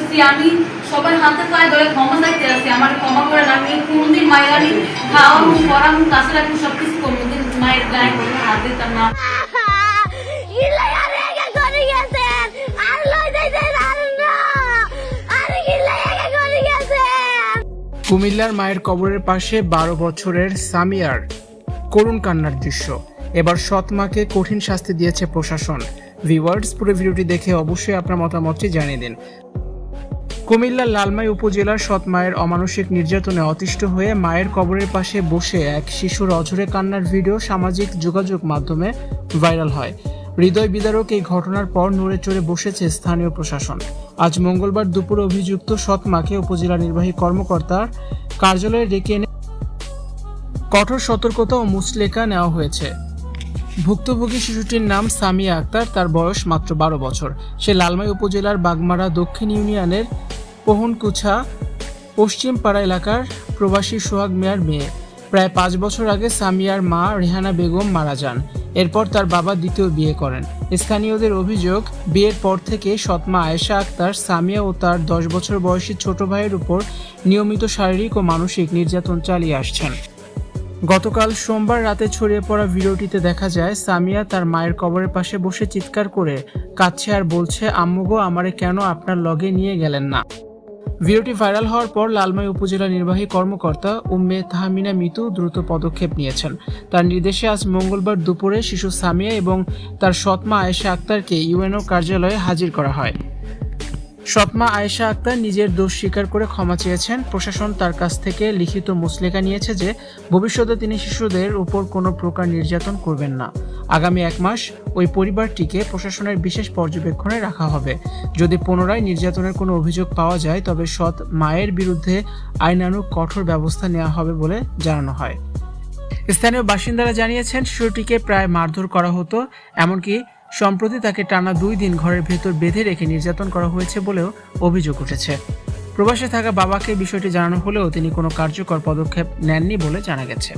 করছি, আমি সবার হাতে পায়ে ধরে ক্ষমা চাইতে আছি, আমার ক্ষমা করে না। আমি কোনদিন মায়ের আমি খাওয়াবো পড়াবো কাছে রাখবো সবকিছু করবো, কিন্তু মায়ের গায়ে কোনো হাত দিতাম না। কুমিল্লার মায়ের কবরের পাশে 12 বছরের সামিয়ার করুণ কান্নার দৃশ্য। এবার সৎ মাকে কঠিন শাস্তি দিয়েছে প্রশাসন। ভিউয়ার্স, পুরো ভিডিওটি দেখে অবশ্যই আপনার মতামতটি জানিয়ে দিন। কুমিল্লার লালমাই উপজেলার সৎ মায়ের অমানসিক নির্যাতনে অতিষ্ঠ হয়ে মায়ের কবরের পাশে বসে এক শিশুর অঝরে কান্নার ভিডিও সামাজিক যোগাযোগ মাধ্যমে ভাইরাল হয়। হৃদয় বিদারক এই ঘটনার পর নড়ে চড়ে বসেছে স্থানীয় প্রশাসন। আজ মঙ্গলবার দুপুরে অভিযুক্ত সৎ মাকে উপজেলা নির্বাহী কর্মকর্তার কার্যালয়ে ডেকে এনে কঠোর সতর্কতা ও মুচলেকা নেওয়া হয়েছে। ভুক্তভোগী শিশুটির নাম সামিয়া আক্তার, তার বয়স মাত্র 12 বছর। সে লালমাই উপজেলার বাগমারা দক্ষিণ ইউনিয়নের পোহনকুছা পশ্চিম পাড়া এলাকার প্রবাসী সোহাগ মিয়ার মেয়ে। প্রায় 5 বছর আগে সামিয়ার মা রেহানা বেগম মারা যান। এরপর তার বাবা দ্বিতীয় বিয়ে করেন। স্থানীয়দের অভিযোগ, বিয়ের পর থেকে সৎমা আয়েশা আক্তার সামিয়া ও তার 10 বছর বয়সী ছোট ভাইয়ের উপর নিয়মিত শারীরিক ও মানসিক নির্যাতন চালিয়ে আসছেন। গতকাল সোমবার রাতে ছড়িয়ে পড়া ভিডিওটিতে দেখা যায় সামিয়া তার মায়ের কবরের পাশে বসে চিৎকার করে কাঁদছে আর বলছে, আম্মু গো, আমারে কেন আপনার লগে নিয়ে গেলেন না। ভিডিওটি ভাইরাল হওয়ার পর লালমাই উপজেলা নির্বাহী কর্মকর্তা উম্মে তাহমিনা মিতু দ্রুত পদক্ষেপ নিয়েছেন। তার নির্দেশে আজ মঙ্গলবার দুপুরে শিশু সামিয়া এবং তার সৎমা আয়েশা আক্তারকে ইউএনও কার্যালয়ে হাজির করা হয়। সৎমা আয়েশা আক্তার নিজের দোষ স্বীকার করে ক্ষমা চেয়েছেন। প্রশাসন তার কাছ থেকে লিখিত মুচলেকা নিয়েছে যে ভবিষ্যতে তিনি শিশুদের উপর কোনো প্রকার নির্যাতন করবেন না। আগামী 1 মাস ওই পরিবারটিকে প্রশাসনের বিশেষ পর্যবেক্ষণে রাখা হবে। যদি পুনরায় নির্যাতনের কোনো অভিযোগ পাওয়া যায় তবে সৎ মায়ের বিরুদ্ধে আইনানুগ কঠোর ব্যবস্থা নেওয়া হবে বলে জানানো হয়। স্থানীয় বাসিন্দারা জানিয়েছেন, শিশুটিকে প্রায় মারধর করা হতো, এমনকি সম্প্রতি তাকে টানা 2 দিন ঘরের ভেতর বেঁধে রেখে নির্যাতন করা হয়েছে বলেও অভিযোগ উঠেছে। প্রবাসে থাকা বাবাকে বিষয়টি জানানো হলেও তিনি কোনো কার্যকর পদক্ষেপ নেননি বলে জানা গেছে।